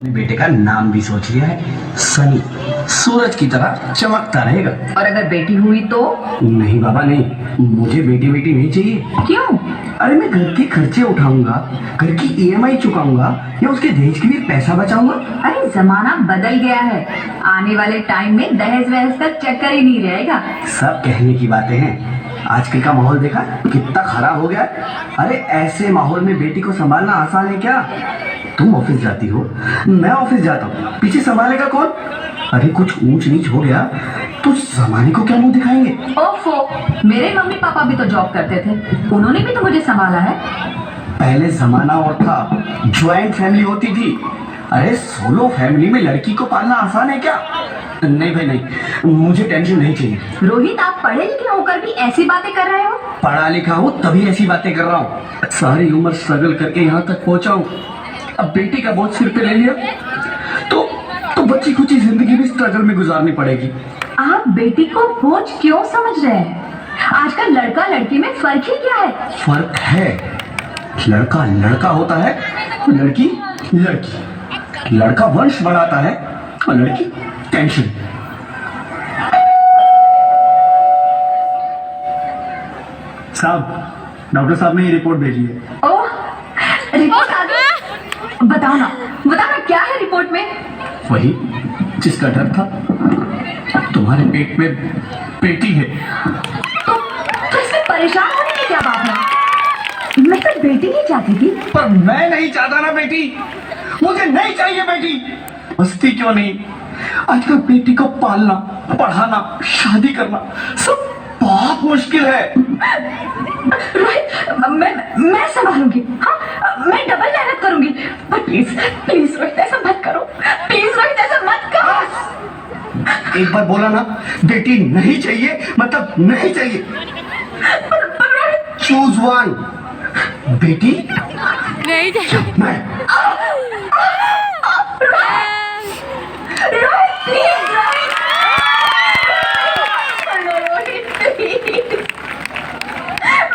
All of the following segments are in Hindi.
अपने बेटे का नाम भी सोच लिया है, सनी। सूरज की तरह चमकता रहेगा। और अगर बेटी हुई तो? नहीं बाबा नहीं, मुझे बेटी बेटी नहीं चाहिए। क्यों? अरे मैं घर के खर्चे उठाऊंगा, घर की ईएमआई चुकाऊंगा या उसके दहेज के लिए पैसा बचाऊंगा। अरे जमाना बदल गया है, आने वाले टाइम में दहेज वहेज का चक्कर ही नहीं रहेगा। सब कहने की बातें हैं, आजकल का माहौल देखा कितना खराब हो गया है। अरे ऐसे माहौल में बेटी को संभालना आसान है क्या? तुम ऑफिस जाती हो, मैं ऑफिस जाता हूँ, पीछे संभालेगा कौन? अरे कुछ ऊंच नीच हो गया तो जमाने को क्या मुंह दिखाएंगे? ओफो, मेरे मम्मी पापा भी तो जॉब करते थे, उन्होंने भी तो मुझे संभाला है। पहले जमाना और था, ज्वाइंट फैमिली होती थी। अरे सोलो फैमिली में लड़की को पालना आसान है क्या? नहीं भाई नहीं, मुझे टेंशन नहीं चाहिए। रोहित, आप पढ़े लिखे होकर भी ऐसी बातें कर रहे हो? पढ़ा लिखा हूँ तभी ऐसी बातें कर रहा हूँ। सारी उम्र स्ट्रगल करके यहाँ तक पहुँचा हूँ, अब बेटी का बोझ सिर पे ले लिया तो बच्ची कुछ जिंदगी भी स्ट्रगल में गुजारनी पड़ेगी। आप बेटी को बोझ क्यों समझ रहे हैं? आजकल लड़का लड़की में फर्क ही क्या है? फर्क है, लड़का लड़का होता है, लड़की लड़की। लड़का वंश बढ़ाता है और लड़की टेंशन। साहब, डॉक्टर साहब ने ये रिपोर्ट भेजी है। ओह, रिपोर्ट आ गई? बताओ ना क्या है रिपोर्ट में? वही जिसका डर था, तुम्हारे पेट में बेटी है। तो इसमें परेशान होने की क्या बात है? मैं तो बेटी ही चाहती थी। पर मैं नहीं चाहता ना बेटी, मुझे नहीं चाहिए बेटी। मस्ती क्यों नहीं, आजकल बेटी को पालना, पढ़ाना, शादी करना सब बहुत मुश्किल है। रोहित, मैं संभालूंगी। हाँ, मैं डबल मेहनत करूंगी। पर प्लीज प्लीज रोहित, ऐसा मत करो। प्लीज रोहित, ऐसा मत करो। एक बार बोला ना, बेटी नहीं चाहिए मतलब नहीं चाहिए। चूज वन, बेटी नहीं चाहिए। मैं। रोहित प्लीज, रोहित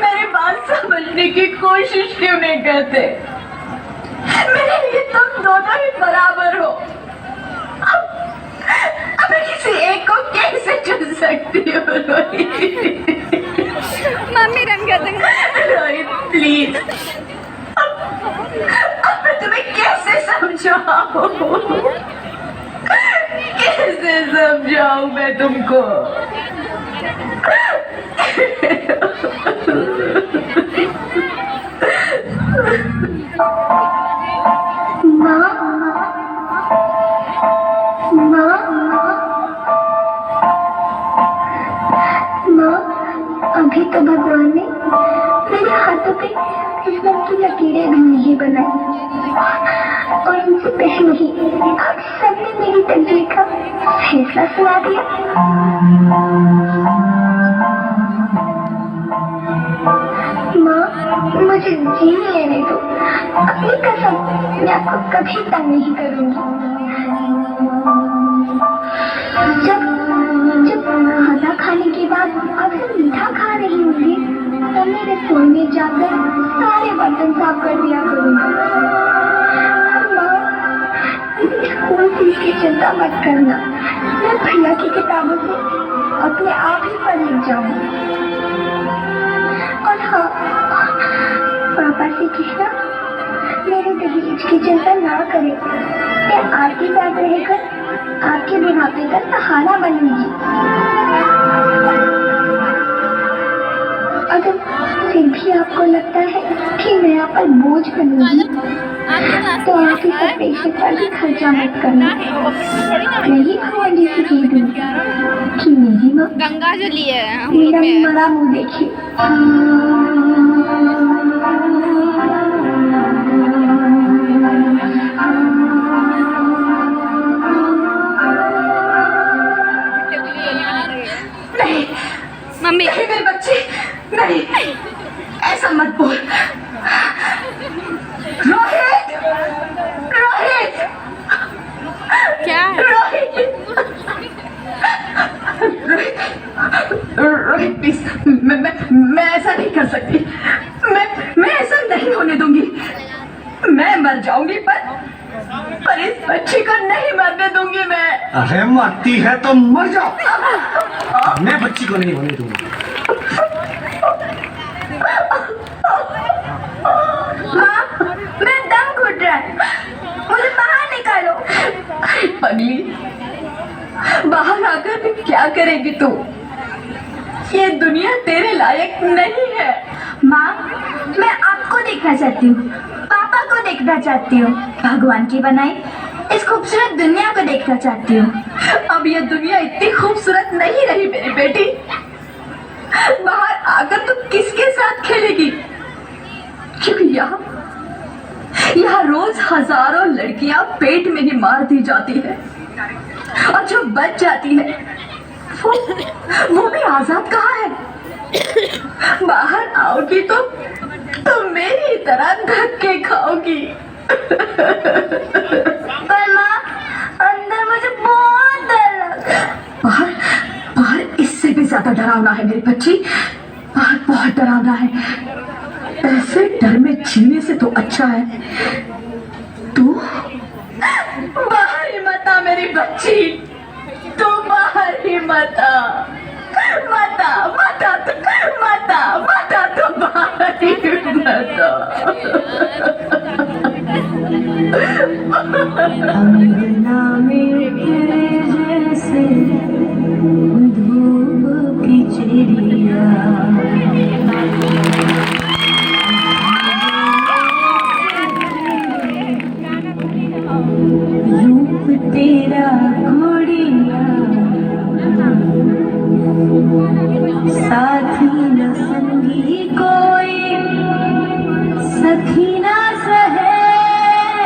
मेरी बात समझने की कोशिश क्यों नहीं करते? मेरे लिए तुम दोनों ही बराबर हो। अब मैं किसी एक को कैसे चुन सकती हूँ रोहित? मम्मी रन कर देंगे। रोहित प्लीज, अब मैं तुम्हें कैसे समझाऊं? कैसे समझाऊं मैं तुमको? अभी तो भगवान ने मेरे हाथों पे किस्मत की लकीरें भी नहीं बनाई, और इनसे पहले ही आप सबने मेरी तकदीर का फैसला सुना दिया। माँ, मुझे जीने लेने दो। अपनी कसम, मैं आपको कभी तंग नहीं करूंगी। जब खाना खाने के बाद अगर मीठा खा रही होंगी तो मेरे रसोई में जाकर सारे बर्तन साफ कर दिया करूंगी। माँ, स्कूल फीस की चिंता मत करना, मैं भैया की किताबों से अपने आप ही पढ़ लिख जाऊंगी। और हाँ, पापा से कहना मेरे दहेज की चिंता ना करें, मैं आपके साथ रहकर आपके बुढ़ापे का सहारा बनूंगी। अगर फिर भी आपको लगता है कि मैं आप पर बोझ बनूंगी तो आप इस ऑपरेशन पर भी खर्चा मत करना। यही खोजी से कह दूँ कि मेरी माँ गंगा जो लिए मेरा बड़ा मुँह देखी। मम्मी मेरे बच्चे, नहीं, ऐसा मत बोल। रोहित, रोहित, क्या है? रोहित प्लीज, मैं ऐसा नहीं कर सकती। मैं ऐसा नहीं होने दूंगी। मैं मर जाऊंगी पर पर इस बच्ची को नहीं मरने दूंगी मैं। अरे मरती है तो मर जाओ, मैं बच्ची को नहीं होने दूंगा। माँ, मैं दम घुट रहा है, मुझे बाहर निकालो। अरे पगली, बाहर आकर भी क्या करेगी तू? ये दुनिया तेरे लायक नहीं है। माँ, मैं आपको देखना चाहती हूँ, पापा को देखना चाहती हूँ, भगवान की बनाई इस खूबसूरत दुनिया को देखना चाहती हूँ। अब ये दुनिया इतनी खूबसूरत नहीं रही मेरी बेटी। बाहर आकर तू किसके साथ खेलेगी? क्योंकि यहाँ रोज हजारों लड़कियां पेट में ही मार दी जाती है, और जो बच जाती है वो भी आजाद कहाँ है? बाहर आओगी तो मेरी तरह धक्के खाओगी। पर माँ, अंदर मुझे बहुत डर लग रहा है। बाहर इससे भी ज्यादा डरावना है मेरी बच्ची। बाहर बहुत डरावना है। ऐसे डर में जीने से तो अच्छा है तू बाहर ही मत आ मेरी बच्ची, तू बाहर ही मत आ, मत आ, मत आ, मत आ, मत आ, तू बाहर ही मत आ। अंगना में तेरे जैसे धूप की चिड़िया, रूप तेरा घोड़िया, साथी न संगी कोई, सखी न सहेली,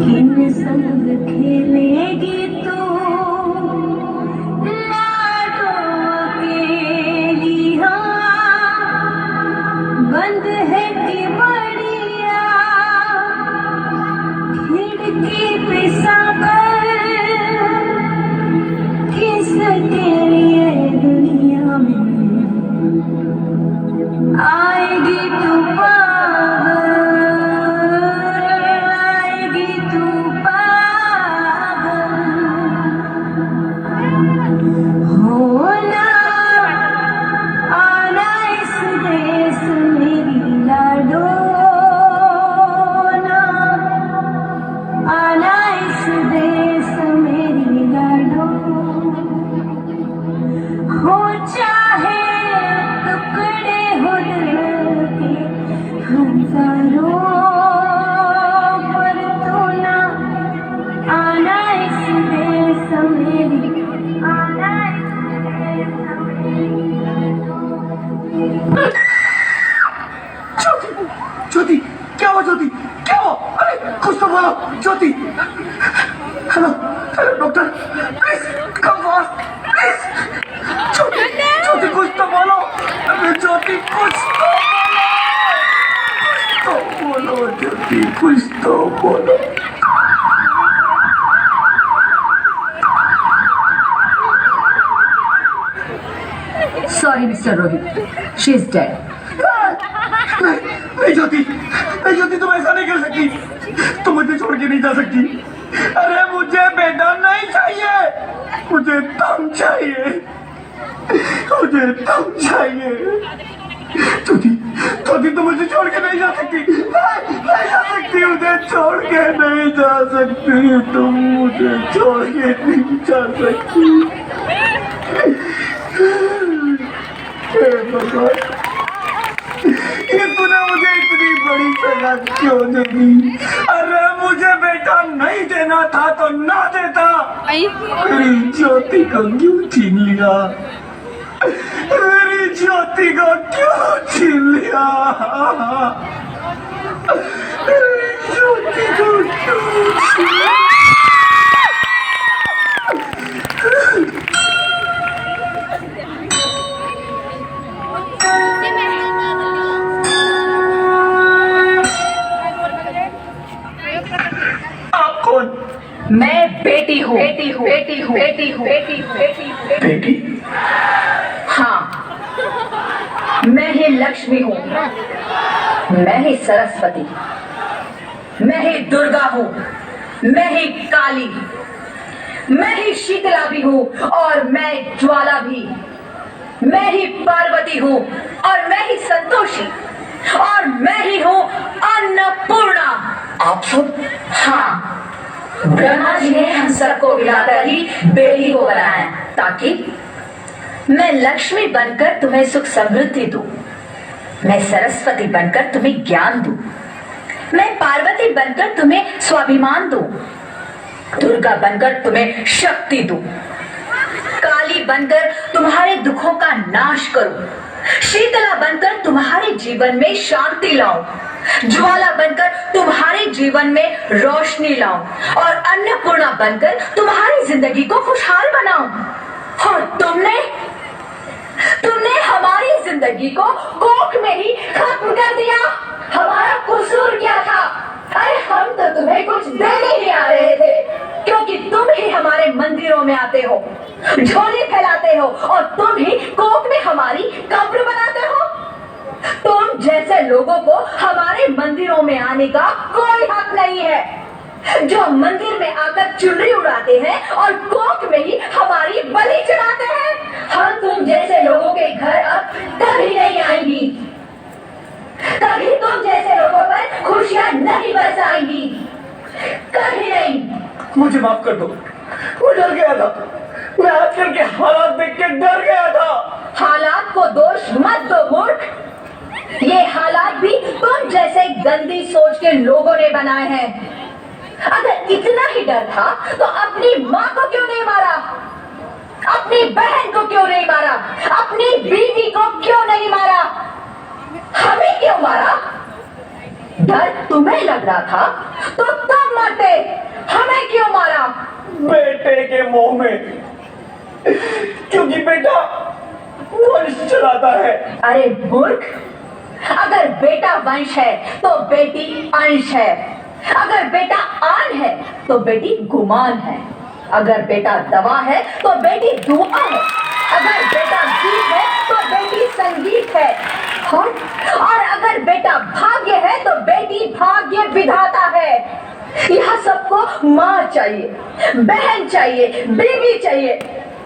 किन संग खेलेगी तू लाडो अकेली। हाँ, बंद है कि बढ़िया खिड़की पे सागर, किसके लिए दुनिया में आएगी तू पागल, आएगी तू पागल। होना आना इस देश मेरी लाडो, आना इस देश मेरी लाडो। हो चाहे टुकड़े हो दिल के हजारों, पर तू ना आना इस देश मेरी, आना इस देश मेरी। ज्योति, क्या हुआ ज्योति, क्या हुआ? अरे कुछ तो बोलो Jyoti. Hello hello doctor, please come fast please. Jyoti, Jyoti कुछ तो बोलो। अरे ज्योति कुछ तो बोलो, ज्योति कुछ तो बोलो। Sorry, Mr. Rohit. She is dead. नहीं ज्योति, नहीं ज्योति, तुम ऐसा नहीं कर सकती, तुम मुझे छोड़ के नहीं जा सकती। अरे मुझे बेटा नहीं चाहिए, मुझे तुम चाहिए, मुझे तुम चाहिए। ज्योति, ज्योति तुम मुझे छोड़ के नहीं जा सकती, नहीं जा सकती, मुझे छोड़ के नहीं जा सकती, तुम मुझे छोड़ के नहीं जा सकती। हे भगवान, ये तूने मुझे इतनी बड़ी सजा क्यों दे दी? अरे मुझे बेटा नहीं देना था तो ना देता, मेरी ज्योति को क्यों छीन लिया? मेरी ज्योति को क्यों छीन लिया? मेरी ज्योति को क्यों छीन लिया? मैं बेटी हूँ, बेटी हूँ, बेटी हूँ, बेटी हूँ, बेटी हूँ, बेटी हूँ, बेटी? हाँ, मैं ही लक्ष्मी हूँ, मैं ही सरस्वती, मैं ही दुर्गा हूँ, मैं ही काली, मैं ही शीतला भी हूँ और मैं ज्वाला भी, मैं ही पार्वती हूँ और मैं ही संतोषी और मैं ही हूँ अन्नपूर्णा। आप सब? हाँ, ब्रह्मा जी ने हम सबको मिलाकर ही बेटी को बनाया ताकि मैं लक्ष्मी बनकर तुम्हें सुख समृद्धि दूं, मैं सरस्वती बनकर तुम्हें ज्ञान दूं, मैं पार्वती बनकर तुम्हें स्वाभिमान दूं, दुर्गा बनकर तुम्हें शक्ति दूं, काली बनकर तुम्हारे दुखों का नाश करूं, शीतला बनकर तुम्हारे जीवन में शांति लाऊं, ज्वाला बनकर तुम्हारे जीवन में रोशनी लाऊं और अन्नपूर्णा बनकर तुम्हारी जिंदगी को खुशहाल बनाऊं। और तुमने हमारी जिंदगी को कोख में ही खत्म कर दिया। हमारा कसूर क्या था? अरे हम तो तुम्हें कुछ देने ही आ रहे थे, क्योंकि तुम ही हमारे मंदिरों में आते हो, झोली फैलाते हो और तुम ही कोख में हमारी कब्र बनाते हो। तुम जैसे लोगों को हमारे मंदिरों में आने का कोई हक नहीं है, जो मंदिर में आकर चुनरी उड़ाते हैं और कोख में ही हमारी बलि चढ़ाते हैं। हम तुम जैसे लोगों के घर अब कभी नहीं आएंगी, कभी तुम जैसे लोगों पर खुशियां नहीं बरसाएंगी, कभी नहीं। मुझे माफ कर दो, मैं डर गया था, मैं आजकल के हालात देख के डर गया था। हालात को दोष मत दो मूर्ख, ये हालात भी तुम जैसे गंदी सोच के लोगों ने बनाए हैं। अगर इतना ही डर था तो अपनी माँ को क्यों नहीं मारा, अपनी बहन को क्यों नहीं मारा, अपनी बीवी को क्यों नहीं मारा, हमें क्यों मारा? डर तुम्हें लग रहा था तो तुम मरते, हमें क्यों मारा? बेटे के मोह में, क्योंकि बेटा वंश चलाता है। अरे मूर्ख, अगर बेटा वंश है तो बेटी अंश है, अगर बेटा आन है तो बेटी गुमान है, अगर बेटा दवा है तो बेटी दुआ है, अगर बेटा गीत है तो बेटी संगीत है, और अगर बेटा भाग्य है तो बेटी भाग्य विधाता है। यह सबको माँ चाहिए, बहन चाहिए, बीवी चाहिए,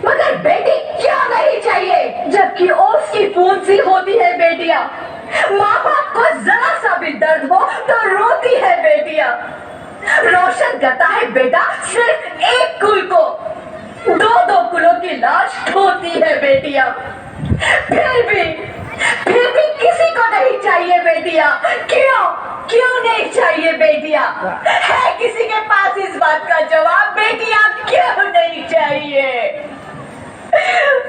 मगर बेटी क्यों नहीं चाहिए? जबकि ओस की फूंद सी होती है बेटियां, माँ बाप को जरा सा भी दर्द हो तो रोती है बेटियां, रोशन करता है बेटा सिर्फ एक कुल को, दो कुलों की लाश ढोती है बेटियां। फिर भी किसी को नहीं चाहिए बेटियां। क्यों नहीं चाहिए बेटियां? है किसी के पास इस बात का जवाब? बेटियां क्यों नहीं चाहिए?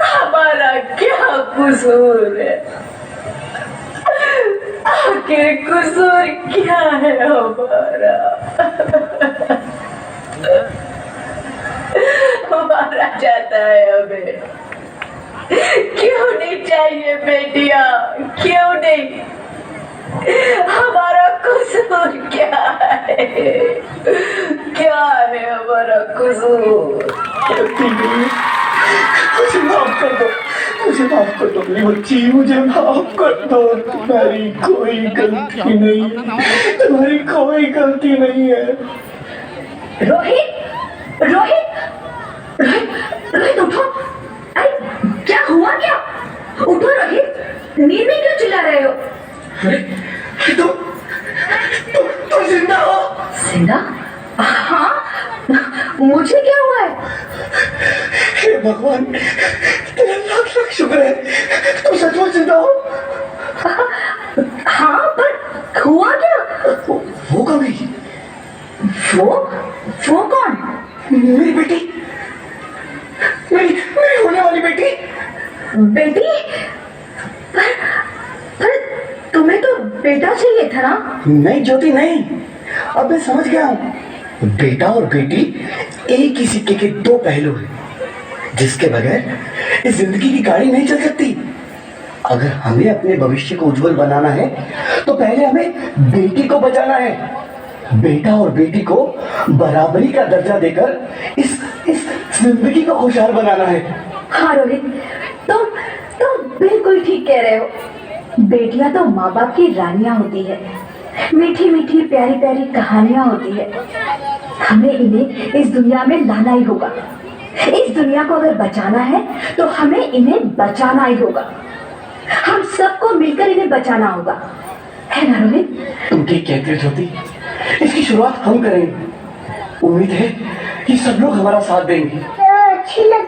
हमारा क्या कसूर है? आखिर कसूर क्या है हमारा? हमारा जाता है हमें। क्यों नहीं चाहिए बेटियां? क्यों नहीं? हमारा कसूर क्या है? क्या है हमारा कसूर? मुझे माफ कर दो, मुझे माफ कर दो मेरी बच्ची, मुझे माफ कर दो। तुम्हारी कोई गलती नहीं, तुम्हारी कोई गलती नहीं है। रोहित, रोहित, रोहित उठो। अरे क्या हुआ? क्या? उठो रोहित, नींद में क्यों चिल्ला रहे हो? तुम जिंदा हो? जिंदा? हाँ, मुझे क्या हुआ है? हे भगवान, तेरा लाख लाख शुक्र है, तुम सचमुच जिंदा हो। हाँ, पर हुआ क्या? वो कौन है? वो कौन? मेरी बेटी, मेरी होने वाली बेटी। बेटी? पर तुम्हें तो बेटा चाहिए था ना? नहीं ज्योति नहीं, अब मैं समझ गया हूँ। बेटा और बेटी एक ही सिक्के के दो पहलू हैं, जिसके बगैर इस जिंदगी की गाड़ी नहीं चल सकती। अगर हमें अपने भविष्य को उज्जवल बनाना है तो पहले हमें बेटी को बचाना है। बेटा और बेटी को बराबरी का दर्जा देकर इस जिंदगी को खुशहाल बनाना है। हाँ रोहित, तुम बिल्कुल ठीक कह रहे हो। बेटियां तो माँ बाप की रानियां होती है, मीठी मीठी प्यारी प्यारी कहानियां होती है। हमें इन्हें इस दुनिया में लाना ही होगा। इस दुनिया को अगर बचाना है तो हमें इन्हें बचाना ही होगा। हम सबको मिलकर इन्हें बचाना होगा, है ना रोहित? तुमकी कहते ज्योति, इसकी शुरुआत हम करेंगे। उम्मीद है कि सब लोग हमारा साथ देंगे। अच्छी लग